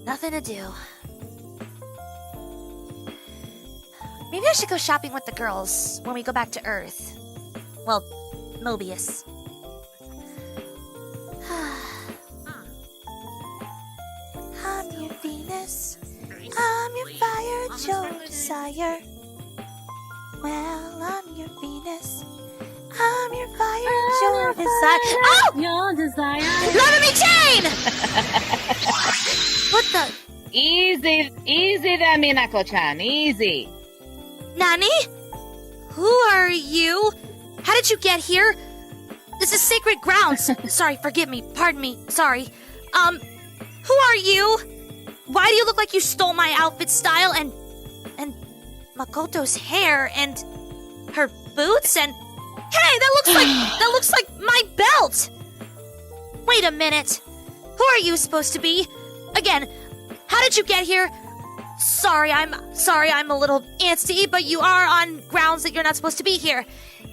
Nothing to do. Maybe I should go shopping with the girls when we go back to Earth. Well, Mobius. I'm your Venus. I'm your fire, your desire. Well, I'm your Venus. I'm your fire, your desire. Oh! Your desire. Love me chain! What the? Easy there, Minako-chan. Easy. Nani? Who are you? How did you get here? This is sacred grounds. Sorry, forgive me. Pardon me. Sorry. Who are you? Why do you look like you stole my outfit style and Makoto's hair and her boots and hey, that looks like my belt. Wait a minute. Who are you supposed to be? Again, how did you get here? Sorry, I'm a little antsy, but you are on grounds that you're not supposed to be here.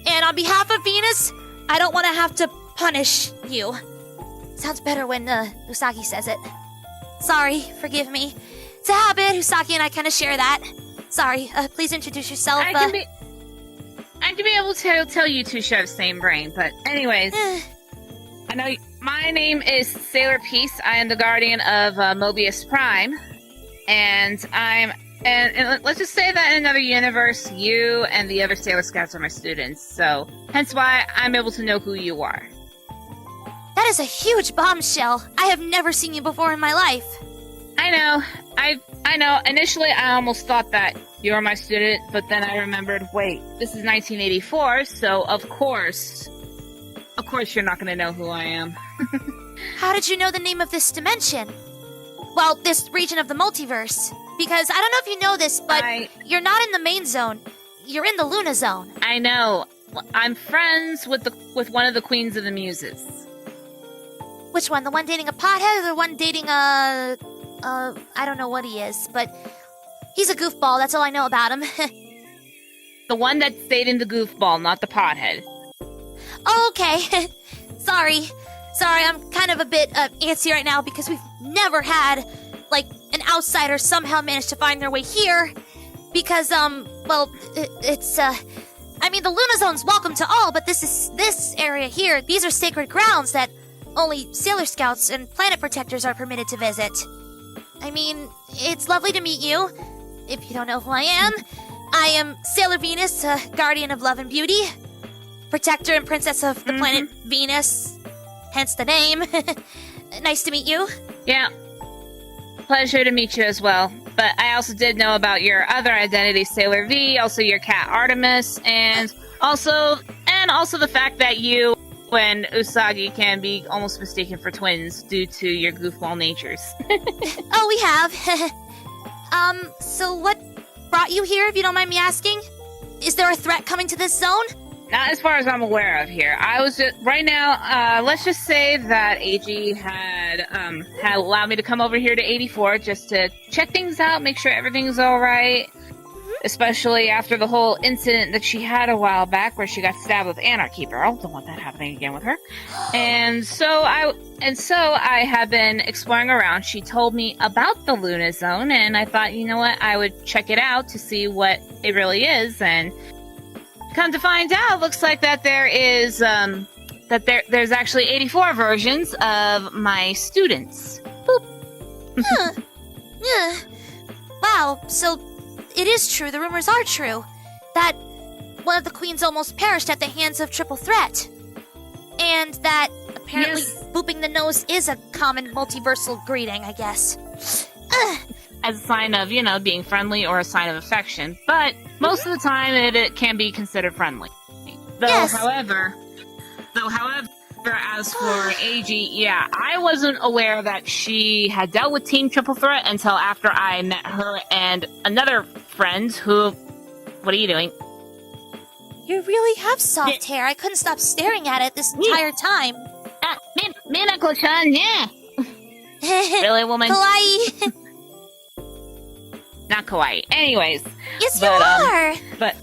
And on behalf of Venus, I don't want to have to punish you. Sounds better when Usagi says it. Sorry, forgive me. It's a habit. Usagi and I kind of share that. Sorry. Please introduce yourself. I can be able to tell you two share the same brain, but anyways, I know my name is Sailor Peace. I am the guardian of Mobius Prime, and and let's just say that in another universe, you and the other Sailor Scouts are my students. So hence why I'm able to know who you are. That is a huge bombshell. I have never seen you before in my life. I know. I know. Initially, I almost thought that you were my student, but then I remembered, wait, this is 1984, so of course you're not going to know who I am. How did you know the name of this dimension? Well, this region of the multiverse. Because I don't know if you know this, but you're not in the main zone. You're in the Luna Zone. I know. I'm friends with one of the Queens of the Muses. Which one? The one dating a pothead or the one dating a... I don't know what he is, but he's a goofball. That's all I know about him. The one that stayed in the goofball, not the pothead. Oh, okay. Sorry, I'm kind of a bit antsy right now because we've never had, like, an outsider somehow manage to find their way here. Because, it's, I mean, the Luna Zone's welcome to all, but this area here, these are sacred grounds that only Sailor Scouts and Planet Protectors are permitted to visit. I mean, it's lovely to meet you. If you don't know who I am Sailor Venus, guardian of love and beauty, protector and princess of the planet Venus, hence the name. Nice to meet you. Yeah, pleasure to meet you as well. But I also did know about your other identity, Sailor V, also your cat Artemis, and also the fact that you and Usagi can be almost mistaken for twins due to your goofball natures. Oh, we have. So what brought you here, if you don't mind me asking? Is there a threat coming to this zone? Not as far as I'm aware of here. I was just, right now, let's just say that AG had allowed me to come over here to 84 just to check things out, make sure everything's alright. Especially after the whole incident that she had a while back where she got stabbed with Anarchy Barrel. Don't want that happening again with her. And so I have been exploring around. She told me about the Luna Zone, and I thought, you know what, I would check it out to see what it really is. And come to find out, looks like that there is there's actually 84 versions of my students. Boop. Wow, so it is true, the rumors are true, that one of the queens almost perished at the hands of Triple Threat. And that apparently booping the nose is a common multiversal greeting, I guess. As a sign of, being friendly or a sign of affection. But most of the time it can be considered friendly. However, as for AG, I wasn't aware that she had dealt with Team Triple Threat until after I met her and another friend who... What are you doing? You really have soft hair. I couldn't stop staring at it this entire time. Minako-chan, yeah! Really, woman? Kawaii. Not kawaii. Anyways. Yes, you are! But...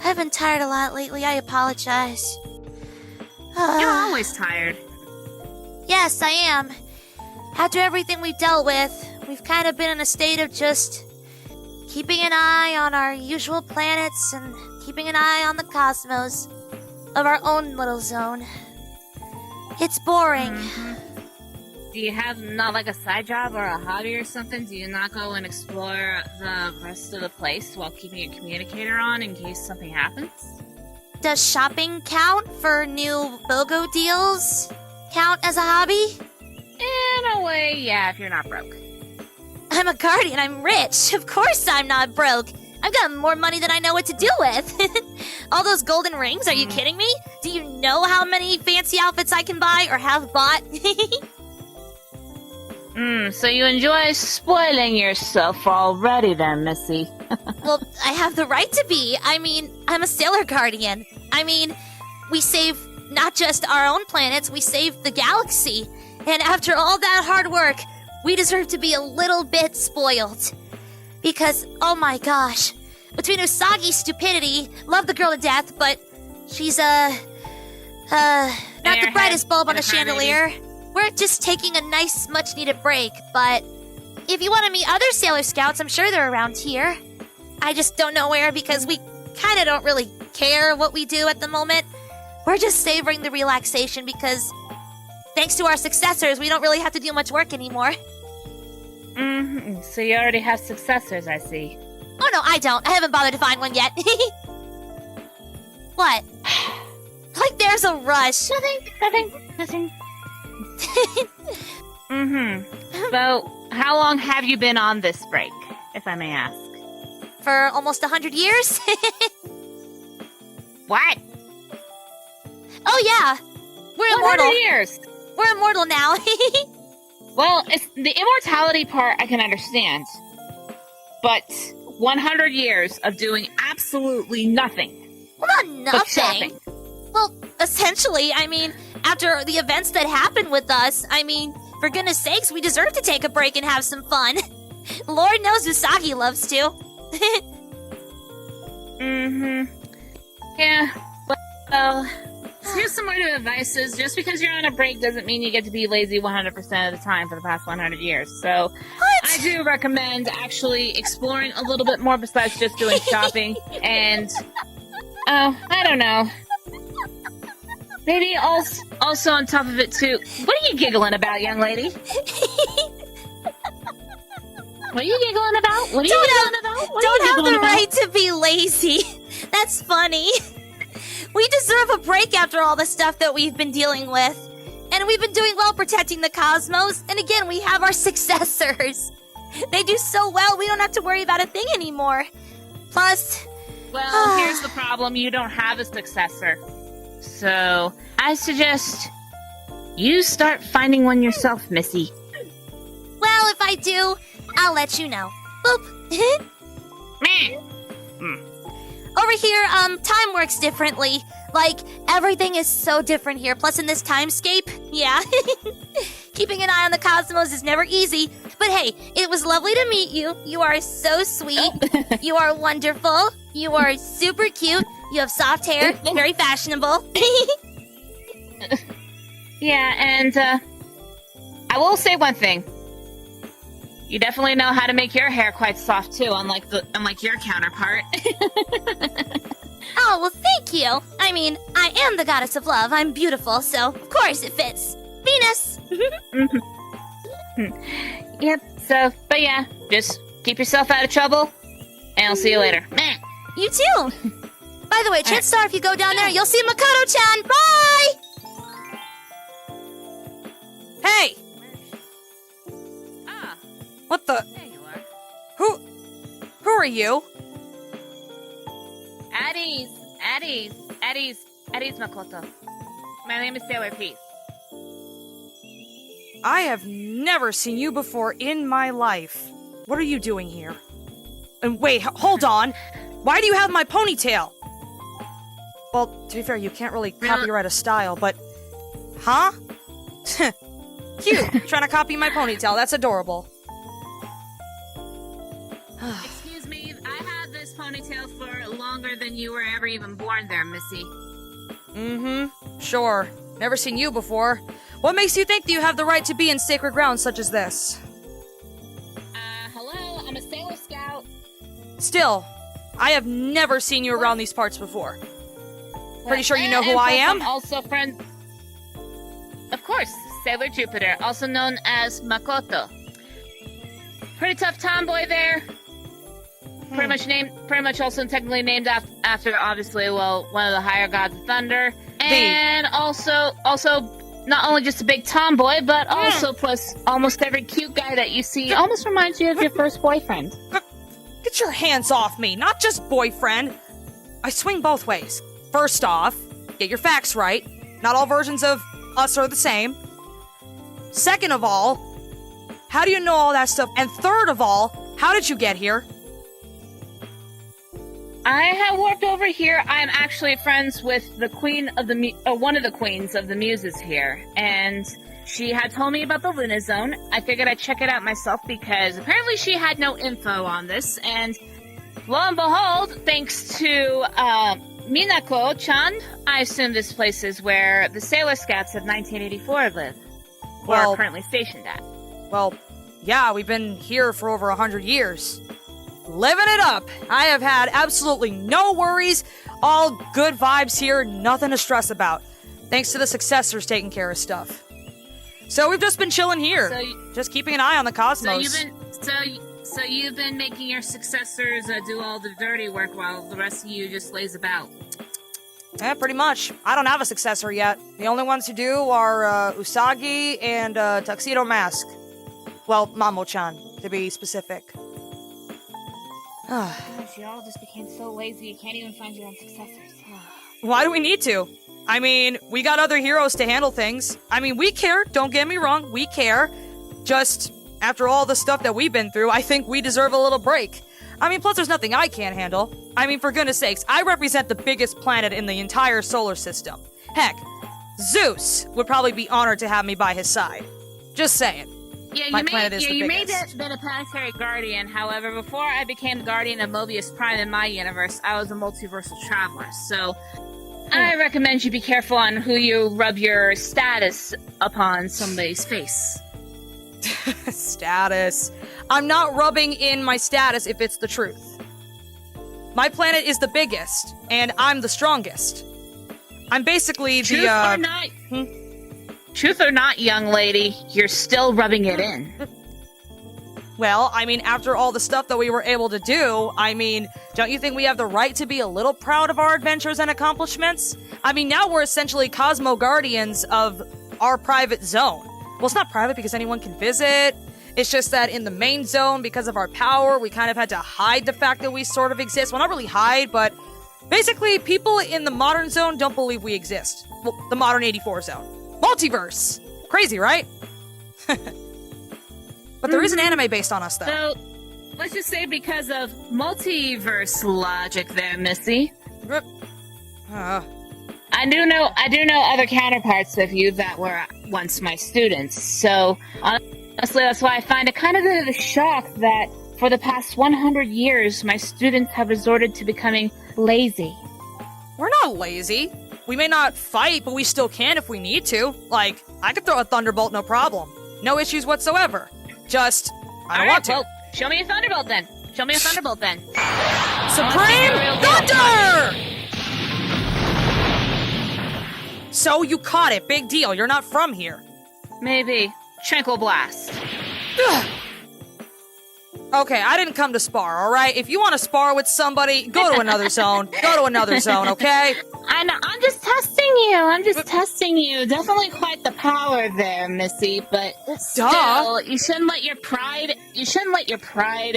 I've been tired a lot lately. I apologize. You're always tired. Yes, I am. after everything we've dealt with, we've kind of been in a state of just keeping an eye on our usual planets and keeping an eye on the cosmos of our own little zone. It's boring. Do you have not like a side job or a hobby or something? Do you not go and explore the rest of the place while keeping a communicator on in case something happens? Does shopping count for new BOGO deals? Count as a hobby? In a way, yeah, if you're not broke. I'm a guardian, I'm rich. Of course I'm not broke. I've got more money than I know what to do with. All those golden rings, are you kidding me? Do you know how many fancy outfits I can buy or have bought? So you enjoy spoiling yourself already then, Missy. Well, I have the right to be. I mean, I'm a sailor guardian. I mean, we save not just our own planets, we save the galaxy. And after all that hard work, we deserve to be a little bit spoiled. Because, oh my gosh, between Usagi's stupidity, love the girl to death, but she's, not the brightest bulb on a chandelier. We're just taking a nice, much-needed break, but if you want to meet other Sailor Scouts, I'm sure they're around here. I just don't know where because we kind of don't really care what we do at the moment. We're just savoring the relaxation because thanks to our successors, we don't really have to do much work anymore. So you already have successors, I see. Oh no, I don't. I haven't bothered to find one yet. What? Like there's a rush. Nothing. So, how long have you been on this break, if I may ask? For almost 100 years? What? Oh yeah. We're 100 immortal. years! We're immortal now. Well, it's the immortality part I can understand. But 100 years of doing absolutely nothing. Well, not But shopping. nothing. Well, essentially, I mean, after the events that happened with us, I mean, for goodness sakes, we deserve to take a break and have some fun. Lord knows Usagi loves to. Yeah. Well, here's some word of advice is just because you're on a break doesn't mean you get to be lazy 100% of the time for the past 100 years. So What? I do recommend actually exploring a little bit more besides just doing shopping. And, I don't know. Maybe also on top of it too. What are you giggling about, young lady? What are you giggling about? What are you giggling about? What are Don't you have giggling the about? right to be lazy. That's funny. We deserve a break after all the stuff that we've been dealing with. And we've been doing well protecting the cosmos. And again, we have our successors. They do so well, we don't have to worry about a thing anymore. Plus, Well, here's the problem. You don't have a successor. So, I suggest you start finding one yourself, Missy. well, if I do, I'll let you know. Boop. Meh. Over here, time works differently. Like, everything is so different here. Plus, in this timescape, yeah. Keeping an eye on the cosmos is never easy. But hey, it was lovely to meet you. You are so sweet. You are wonderful. You are super cute. You have soft hair. Very fashionable. Yeah, and I will say one thing. You definitely know how to make your hair quite soft too, unlike your counterpart. Oh, well, thank you. I mean, I am the goddess of love. I'm beautiful, so of course it fits. Venus. Yep. So, but yeah, just keep yourself out of trouble, and I'll see you later. Meh. You too. By the way, Chance Star, if you go down there, you'll see Makoto-chan. Bye! Hey! Ah, What the? there you are. Who are you? Addie's Makoto. My name is Sailor Peace. I have never seen you before in my life. What are you doing here? And wait, hold on. Why do you have my ponytail? Well, to be fair, you can't really copyright a style, but... Huh? Cute. Trying to copy my ponytail. That's adorable. Excuse me, I had this ponytail for longer than you were ever even born there, Missy. Mm-hmm. Sure. Never seen you before. What makes you think that you have the right to be in sacred grounds such as this? Hello, I'm a Sailor Scout. Still, I have never seen you around these parts before. Pretty sure you know who And I plus am? I'm also friend... Of course, Sailor Jupiter, also known as Makoto. Pretty tough tomboy there. Pretty much also technically named after, obviously, well, one of the higher gods of thunder. And also, not only just a big tomboy, but also plus almost every cute guy that you see almost reminds you of your first boyfriend. Get your hands off me, not just boyfriend. I swing both ways. First off, get your facts right. Not all versions of us are the same. Second of all, how do you know all that stuff? And third of all, how did you get here? I have worked over here. I am actually friends with the queen of the one of the queens of the muses here, and she had told me about the Luna Zone. I figured I'd check it out myself because apparently she had no info on this, and lo and behold, thanks to Minako-chan, I assume this place is where the Sailor Scouts of 1984 live, or are currently stationed at. Well, yeah, we've been here for over 100 years. Living it up. I have had absolutely no worries. All good vibes here, nothing to stress about. Thanks to the successors taking care of stuff. So we've just been chilling here, just keeping an eye on the cosmos. So you've been making your successors do all the dirty work while the rest of you just lays about. Yeah, pretty much. I don't have a successor yet. The only ones who do are Usagi and Tuxedo Mask. Well, Mamo-chan, to be specific. Gosh, you all just became so lazy you can't even find your own successors. Why do we need to? I mean, we got other heroes to handle things. I mean, we care, don't get me wrong, we care. Just, after all the stuff that we've been through, I think we deserve a little break. I mean, plus there's nothing I can't handle. I mean, for goodness sakes, I represent the biggest planet in the entire solar system. Heck, Zeus would probably be honored to have me by his side. Just saying. Yeah, My planet is the you biggest. been a planetary guardian. However, before I became the guardian of Mobius Prime in my universe, I was a multiversal traveler. So, I recommend you be careful on who you rub your status upon somebody's face. Status. I'm not rubbing in my status if it's the truth. My planet is the biggest, and I'm the strongest. I'm basically Truth the, or not, Truth or not, young lady, you're still rubbing it in. Well, I mean, after all the stuff that we were able to do, I mean, don't you think we have the right to be a little proud of our adventures and accomplishments? I mean, now we're essentially Cosmo Guardians of our private zone. Well, it's not private because anyone can visit. It's just that in the main zone, because of our power, we kind of had to hide the fact that we sort of exist. Well, not really hide, but basically, people in the modern zone don't believe we exist. Well, the modern 84 zone. Multiverse! Crazy, right? But there is an anime based on us, though. So, let's just say because of multiverse logic there, Missy. I do know other counterparts of you that were once my students. So, honestly, that's why I find it kind of a bit of a shock that for the past 100 years, my students have resorted to becoming lazy. We're not lazy. We may not fight, but we still can if we need to. Like, I could throw a thunderbolt, no problem. No issues whatsoever. Just, I don't want to. Well, show me a thunderbolt then. Supreme Thunder! So you caught it. Big deal. You're not from here. Maybe. Tranquil Blast. Okay, I didn't come to spar, alright? If you want to spar with somebody, go to another zone. Go to another zone, okay? I know, I'm just testing you. Definitely quite the power there, Missy, but still, you shouldn't let your pride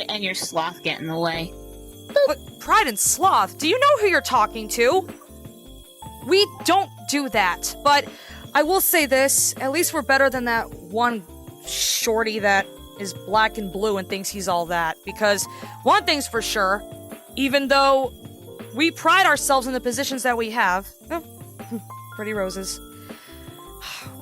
and your sloth get in the way. But pride and sloth, do you know who you're talking to? We don't do that, but I will say this, at least we're better than that one shorty that is black and blue and thinks he's all that, because one thing's for sure, even though we pride ourselves in the positions that we have, pretty roses,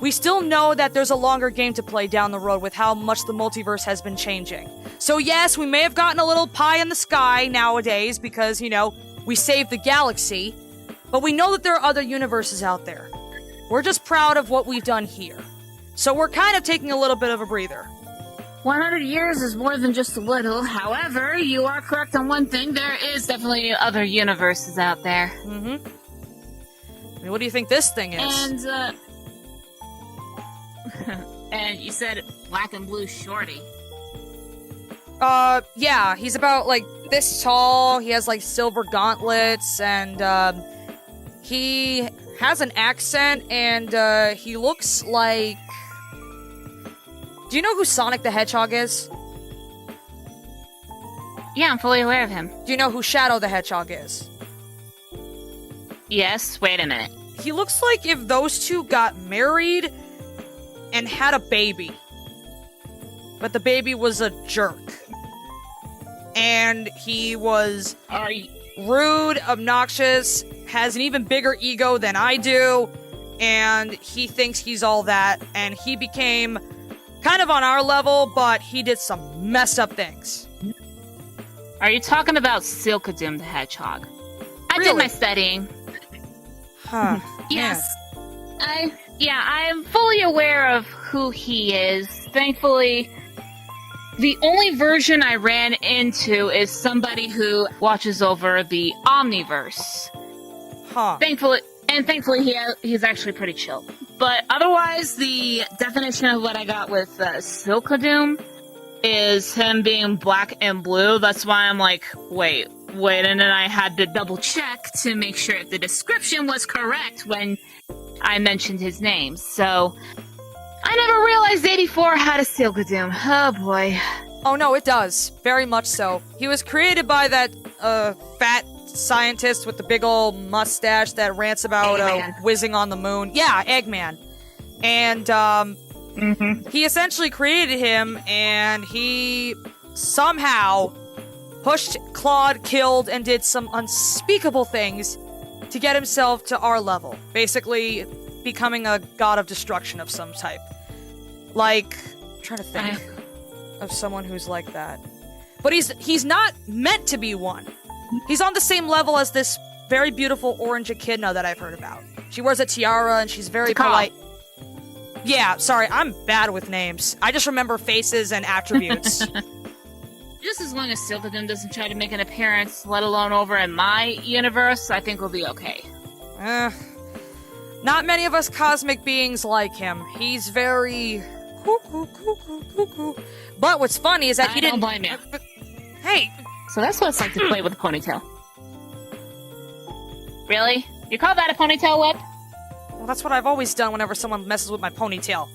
we still know that there's a longer game to play down the road with how much the multiverse has been changing. So yes, we may have gotten a little pie in the sky nowadays because, you know, we saved the galaxy, but we know that there are other universes out there. We're just proud of what we've done here. So we're kind of taking a little bit of a breather. 100 years is more than just a little. However, you are correct on one thing. There is definitely other universes out there. Mm-hmm. I mean, what do you think this thing is? And, and you said black and blue shorty. Yeah, he's about, like, this tall, he has, like, silver gauntlets, and, he has an accent, and, he looks like... Do you know who Sonic the Hedgehog is? Yeah, I'm fully aware of him. Do you know who Shadow the Hedgehog is? Yes, wait a minute. He looks like if those two got married and had a baby. But the baby was a jerk. And he was rude, obnoxious, has an even bigger ego than I do, and he thinks he's all that, and he became kind of on our level, but he did some messed up things. Are you talking about Silkadoom the Hedgehog? I Really? did my studying. Huh. Yes. I am fully aware of who he is. Thankfully, the only version I ran into is somebody who watches over the Omniverse. Huh. Thankfully, he's actually pretty chill. But otherwise, the definition of what I got with Silkadoom is him being black and blue. That's why I'm like, wait, and then I had to double check to make sure the description was correct when I mentioned his name. So I never realized 84 had a Silkadoom. Oh boy. Oh no, it does. Very much so. He was created by that, fat scientist with the big old mustache that rants about, Eggman. whizzing on the moon. Yeah, Eggman. And, he essentially created him, and he somehow pushed, clawed, killed, and did some unspeakable things to get himself to our level. Basically, becoming a god of destruction of some type. Like, I'm trying to think of someone who's like that. But he's not meant to be one. He's on the same level as this very beautiful orange echidna that I've heard about. She wears a tiara and she's very Tikal. polite. Yeah, sorry, I'm bad with names. I just remember faces and attributes. Just as long as Silkadoom doesn't try to make an appearance, let alone over in my universe, I think we'll be okay. Not many of us cosmic beings like him. He's very... cuckoo. But what's funny is that he Don't didn't... blame you. Hey, So that's what it's like to play with a ponytail. Really? You call that a ponytail whip? well, that's what I've always done whenever someone messes with my ponytail.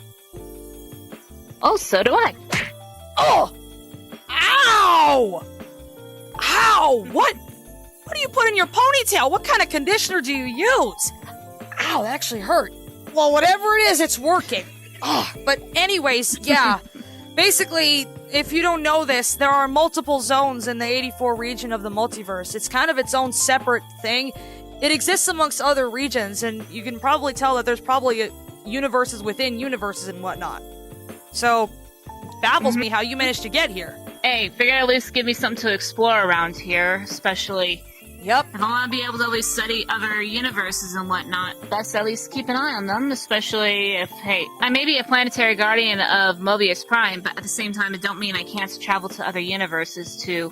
Oh, so do I. Oh! Ow! Ow! What do you put in your ponytail? What kind of conditioner do you use? Ow, that actually hurt. Well, whatever it is, it's working. But anyways, yeah. Basically, if you don't know this, there are multiple zones in the 84 region of the multiverse. It's kind of its own separate thing. It exists amongst other regions, and you can probably tell that there's probably universes within universes and whatnot. So, it baffles me how you managed to get here. Hey, figure at least give me something to explore around here, especially Yep. if I want to be able to at least study other universes and whatnot. Best at least keep an eye on them, especially if, hey, I may be a planetary guardian of Mobius Prime, but at the same time, it don't mean I can't travel to other universes to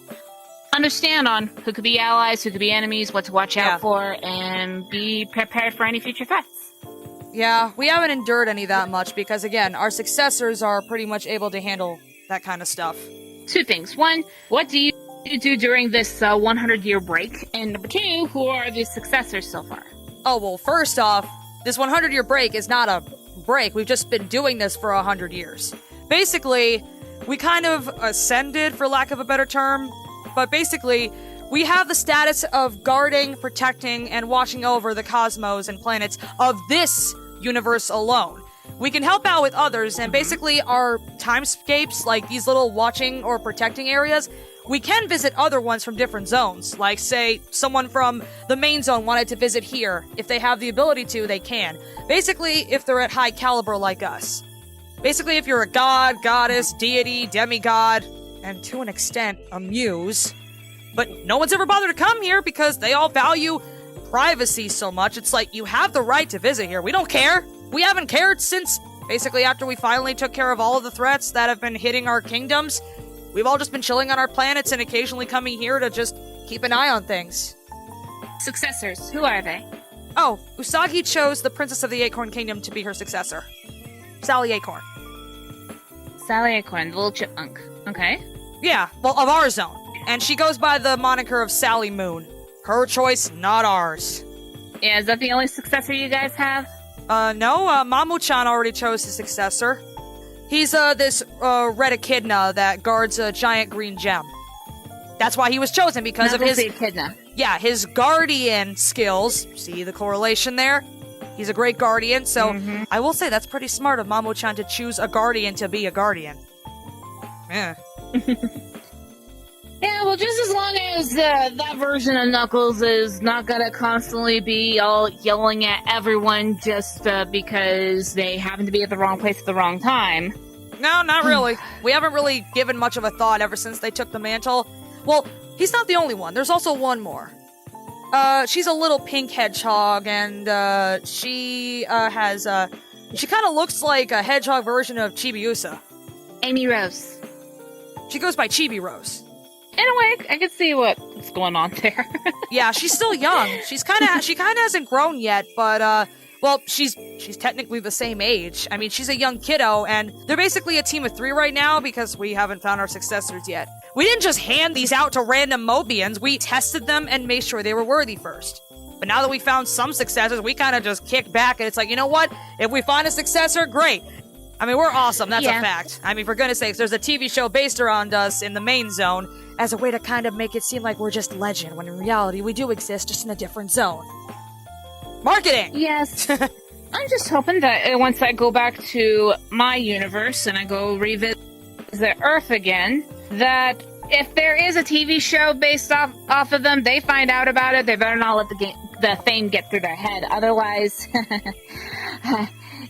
understand on who could be allies, who could be enemies, what to watch Yeah. out for, and be prepared for any future threats. Yeah, we haven't endured any that much because, again, our successors are pretty much able to handle that kind of stuff. Two things. One, what do you do during this 100-year break? And number two, who are the successors so far? Oh, well, first off, this 100-year break is not a break. We've just been doing this for 100 years. Basically, we kind of ascended, for lack of a better term, but basically, we have the status of guarding, protecting, and watching over the cosmos and planets of this universe alone. We can help out with others, and basically our timescapes, like these little watching or protecting areas, we can visit other ones from different zones. Like, say, someone from the main zone wanted to visit here. If they have the ability to, they can. Basically, if they're at high caliber like us. Basically, if you're a god, goddess, deity, demigod, and to an extent, a muse. But no one's ever bothered to come here because they all value privacy so much. It's like, you have the right to visit here. We don't care. We haven't cared since Basically, after we finally took care of all of the threats that have been hitting our kingdoms, we've all just been chilling on our planets and occasionally coming here to just keep an eye on things. Successors, who are they? Oh, Usagi chose the Princess of the Acorn Kingdom to be her successor. Sally Acorn. Sally Acorn, the little chipmunk. Okay. Yeah, well, of our zone. And she goes by the moniker of Sally Moon. Her choice, not ours. Yeah, is that the only successor you guys have? No, Mamu-chan already chose his successor. He's, this, red echidna that guards a giant green gem. That's why he was chosen, because of his... Echidna. Yeah, his guardian skills. See the correlation there? He's a great guardian, so I will say that's pretty smart of Mamu-chan to choose a guardian to be a guardian. Yeah. Yeah, well, just as long as that version of Knuckles is not gonna constantly be all yelling at everyone just because they happen to be at the wrong place at the wrong time. No, not really. We haven't really given much of a thought ever since they took the mantle. Well, he's not the only one. There's also one more. She's a little pink hedgehog, and she has she kind of looks like a hedgehog version of Chibiusa. Amy Rose. She goes by Chibi Rose. In a way, I can see what's going on there. Yeah, she's still young. She kind of hasn't grown yet, but well, she's technically the same age. I mean, she's a young kiddo, and they're basically a team of 3 right now because we haven't found our successors yet. We didn't just hand these out to random Mobians. We tested them and made sure they were worthy first. But now that we found some successors, we kind of just kicked back, and it's like, you know what? If we find a successor, great. I mean, we're awesome. That's a fact. I mean, for goodness sakes, there's a TV show based around us in the main zone as a way to kind of make it seem like we're just legend, when in reality, we do exist, just in a different zone. Marketing! Yes. I'm just hoping that once I go back to my universe and I go revisit Earth again, that if there is a TV show based off of them, they find out about it, they better not let the fame get through their head. Otherwise,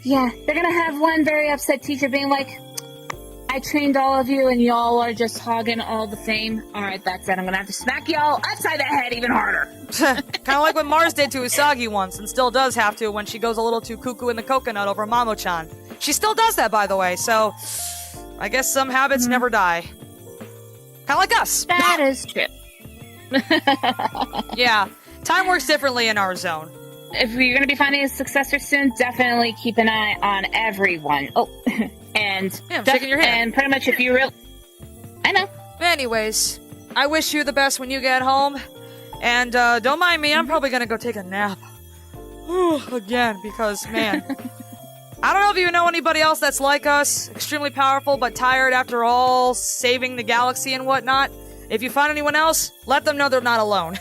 yeah, they're gonna have one very upset teacher being like, I trained all of you and y'all are just hogging all the fame. Alright, that's it. I'm gonna have to smack y'all upside the head even harder. Kind of like what Mars did to Usagi once, and still does have to when she goes a little too cuckoo in the coconut over Mamo-chan. She still does that, by the way, so I guess some habits never die. Kind of like us. That is true. Yeah, time works differently in our zone. If you're going to be finding a successor soon, definitely keep an eye on everyone. Oh, and yeah, I'm shaking your hand. And pretty much if you I know. Anyways, I wish you the best when you get home. And don't mind me, I'm probably gonna go take a nap. Again, because, man, I don't know if you know anybody else that's like us, extremely powerful but tired after all saving the galaxy and whatnot. If you find anyone else, let them know they're not alone.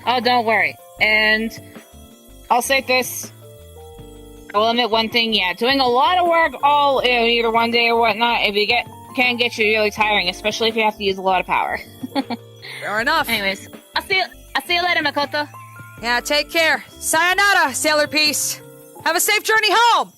Oh, don't worry. And I'll say this. I will admit one thing, yeah, doing a lot of work all either one day or whatnot, if you can get you really tiring, especially if you have to use a lot of power. Fair enough. Anyways, I'll see you later, Makoto. Yeah, take care. Sayonara, Sailor Peace. Have a safe journey home!